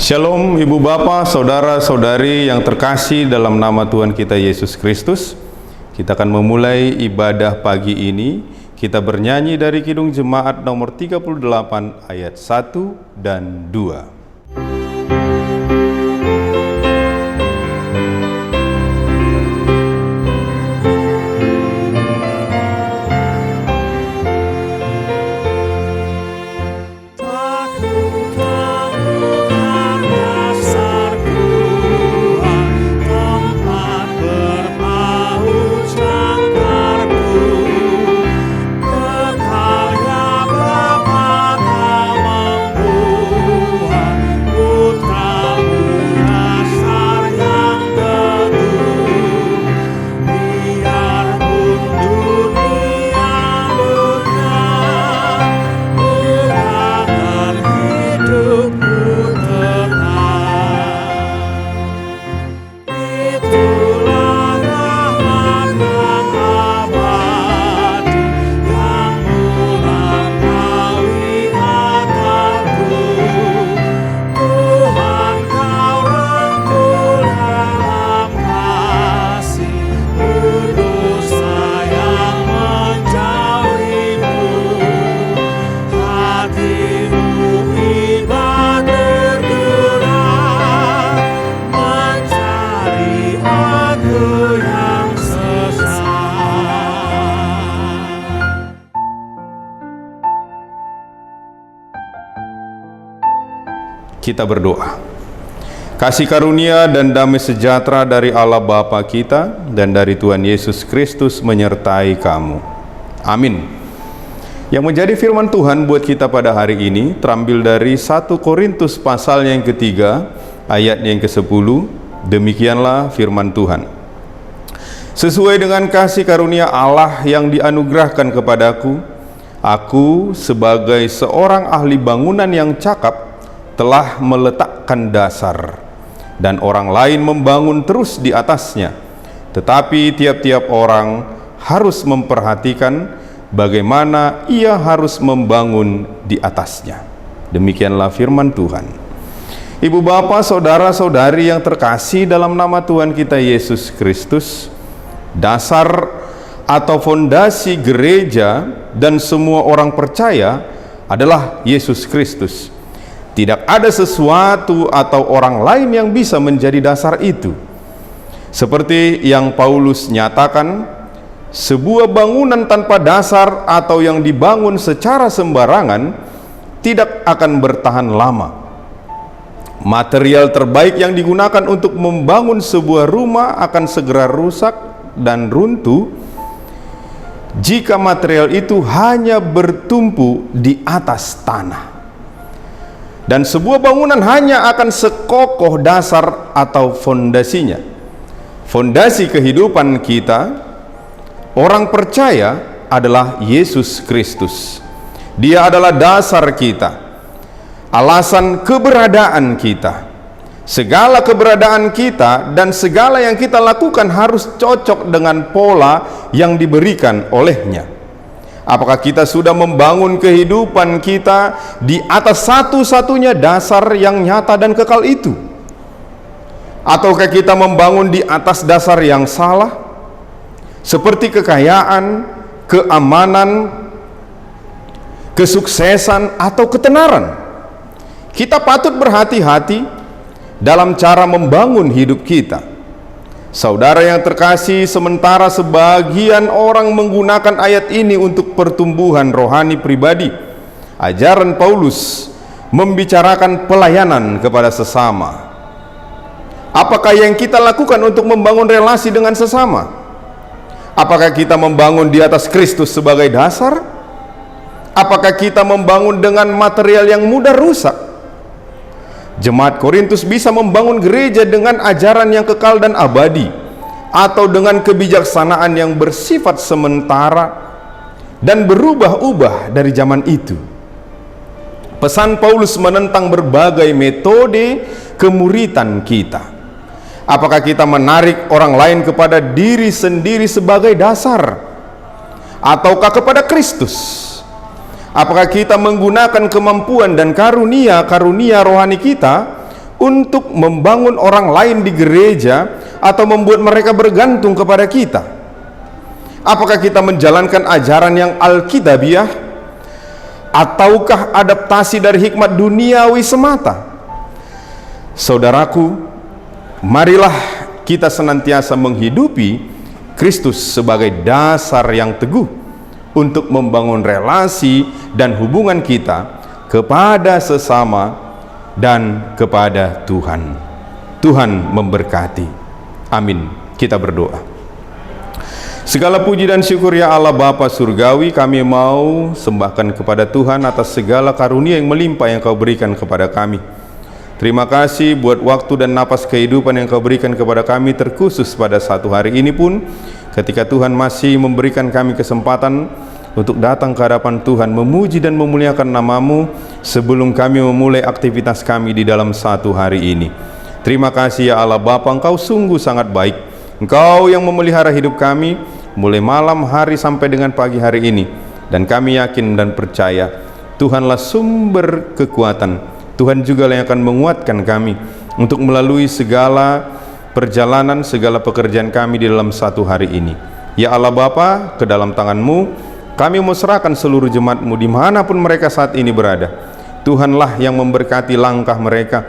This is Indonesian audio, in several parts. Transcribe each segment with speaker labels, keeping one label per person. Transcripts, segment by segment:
Speaker 1: Shalom Ibu Bapak, Saudara-saudari yang terkasih dalam nama Tuhan kita Yesus Kristus. Kita akan memulai ibadah pagi ini. Kita bernyanyi dari Kidung Jemaat nomor 38 ayat 1 dan 2. Kita berdoa. Kasih karunia dan damai sejahtera dari Allah Bapa kita dan dari Tuhan Yesus Kristus menyertai kamu. Amin. Yang menjadi firman Tuhan buat kita pada hari ini terambil dari 1 Korintus pasal yang ketiga ayat yang ke-10. Demikianlah firman Tuhan. Sesuai dengan kasih karunia Allah yang dianugerahkan kepadaku, aku sebagai seorang ahli bangunan yang cakap telah meletakkan dasar, dan orang lain membangun terus di atasnya. Tetapi tiap-tiap orang harus memperhatikan bagaimana ia harus membangun di atasnya. Demikianlah firman Tuhan. Ibu bapak, saudara-saudari yang terkasih dalam nama Tuhan kita Yesus Kristus, dasar atau fondasi gereja dan semua orang percaya adalah Yesus Kristus. Tidak ada sesuatu atau orang lain yang bisa menjadi dasar itu. Seperti yang Paulus nyatakan, sebuah bangunan tanpa dasar atau yang dibangun secara sembarangan tidak akan bertahan lama. Material terbaik yang digunakan untuk membangun sebuah rumah akan segera rusak dan runtuh jika material itu hanya bertumpu di atas tanah. Dan sebuah bangunan hanya akan sekokoh dasar atau fondasinya. Fondasi kehidupan kita, orang percaya, adalah Yesus Kristus. Dia adalah dasar kita, alasan keberadaan kita. Segala keberadaan kita dan segala yang kita lakukan harus cocok dengan pola yang diberikan olehnya. Apakah kita sudah membangun kehidupan kita di atas satu-satunya dasar yang nyata dan kekal itu? Ataukah kita membangun di atas dasar yang salah? Seperti kekayaan, keamanan, kesuksesan, atau ketenaran? Kita patut berhati-hati dalam cara membangun hidup kita. Saudara yang terkasih, sementara sebagian orang menggunakan ayat ini untuk pertumbuhan rohani pribadi, ajaran Paulus membicarakan pelayanan kepada sesama. Apakah yang kita lakukan untuk membangun relasi dengan sesama? Apakah kita membangun di atas Kristus sebagai dasar? Apakah kita membangun dengan material yang mudah rusak? Jemaat Korintus bisa membangun gereja dengan ajaran yang kekal dan abadi, atau dengan kebijaksanaan yang bersifat sementara dan berubah-ubah dari zaman itu. Pesan Paulus menentang berbagai metode kemuritan kita. Apakah kita menarik orang lain kepada diri sendiri sebagai dasar, ataukah kepada Kristus? Apakah kita menggunakan kemampuan dan karunia-karunia rohani kita untuk membangun orang lain di gereja atau membuat mereka bergantung kepada kita? Apakah kita menjalankan ajaran yang alkitabiah ataukah adaptasi dari hikmat duniawi semata? Saudaraku, marilah kita senantiasa menghidupi Kristus sebagai dasar yang teguh untuk membangun relasi dan hubungan kita kepada sesama dan kepada Tuhan. Tuhan memberkati. Amin. Kita berdoa. Segala puji dan syukur ya Allah Bapa Surgawi, kami mau sembahkan kepada Tuhan atas segala karunia yang melimpah yang Kau berikan kepada kami. Terima kasih buat waktu dan napas kehidupan yang Kau berikan kepada kami, terkhusus pada satu hari ini pun, ketika Tuhan masih memberikan kami kesempatan untuk datang ke hadapan Tuhan, memuji dan memuliakan nama-Mu sebelum kami memulai aktivitas kami di dalam satu hari ini. Terima kasih ya Allah Bapa, Engkau sungguh sangat baik. Engkau yang memelihara hidup kami mulai malam hari sampai dengan pagi hari ini, dan kami yakin dan percaya Tuhanlah sumber kekuatan. Tuhan juga yang akan menguatkan kami untuk melalui segala perjalanan, segala pekerjaan kami di dalam satu hari ini. Ya Allah Bapa, ke dalam tangan-Mu kami mau serahkan seluruh jemaat-Mu dimanapun mereka saat ini berada. Tuhanlah yang memberkati langkah mereka,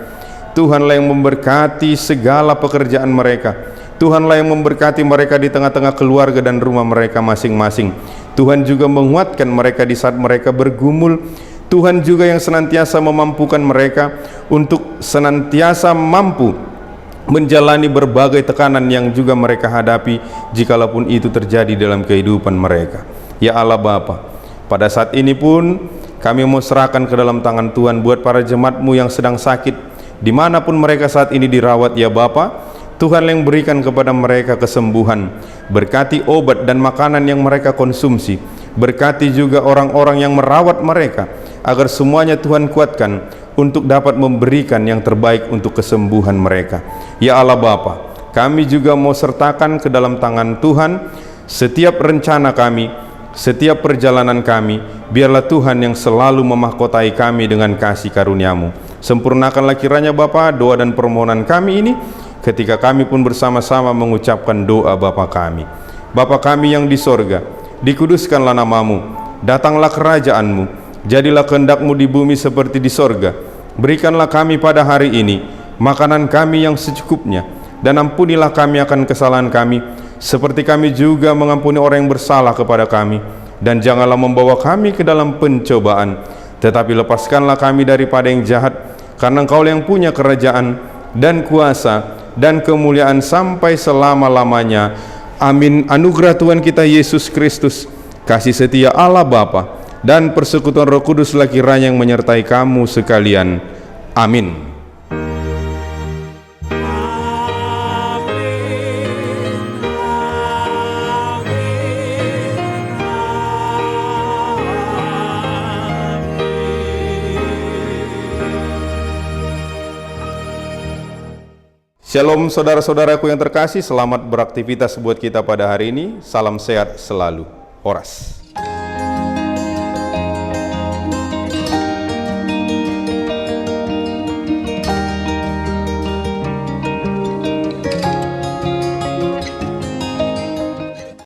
Speaker 1: Tuhanlah yang memberkati segala pekerjaan mereka, Tuhanlah yang memberkati mereka di tengah-tengah keluarga dan rumah mereka masing-masing. Tuhan juga menguatkan mereka di saat mereka bergumul. Tuhan juga yang senantiasa memampukan mereka untuk senantiasa mampu menjalani berbagai tekanan yang juga mereka hadapi jikalaupun itu terjadi dalam kehidupan mereka. Ya Allah Bapa, pada saat ini pun kami mau serahkan ke dalam tangan Tuhan buat para jemaat-Mu yang sedang sakit, dimanapun mereka saat ini dirawat ya Bapa. Tuhan yang berikan kepada mereka kesembuhan, berkati obat dan makanan yang mereka konsumsi, berkati juga orang-orang yang merawat mereka, agar semuanya Tuhan kuatkan untuk dapat memberikan yang terbaik untuk kesembuhan mereka. Ya Allah Bapa, kami juga mau sertakan ke dalam tangan Tuhan setiap rencana kami, setiap perjalanan kami. Biarlah Tuhan yang selalu memahkotai kami dengan kasih karunia-Mu. Sempurnakanlah kiranya Bapa doa dan permohonan kami ini, ketika kami pun bersama-sama mengucapkan doa Bapa kami. Bapa kami yang di sorga, dikuduskanlah nama-Mu, datanglah kerajaan-Mu, jadilah kehendak-Mu di bumi seperti di sorga. Berikanlah kami pada hari ini makanan kami yang secukupnya, dan ampunilah kami akan kesalahan kami, seperti kami juga mengampuni orang yang bersalah kepada kami. Dan janganlah membawa kami ke dalam pencobaan, tetapi lepaskanlah kami daripada yang jahat, karena Engkau yang punya kerajaan dan kuasa dan kemuliaan sampai selama-lamanya. Amin. Anugerah Tuhan kita Yesus Kristus, kasih setia Allah Bapa, dan persekutuan Roh Kuduslah kiranya yang menyertai kamu sekalian. Amin. Shalom saudara-saudaraku yang terkasih, selamat beraktivitas buat kita pada hari ini. Salam sehat selalu. Horas.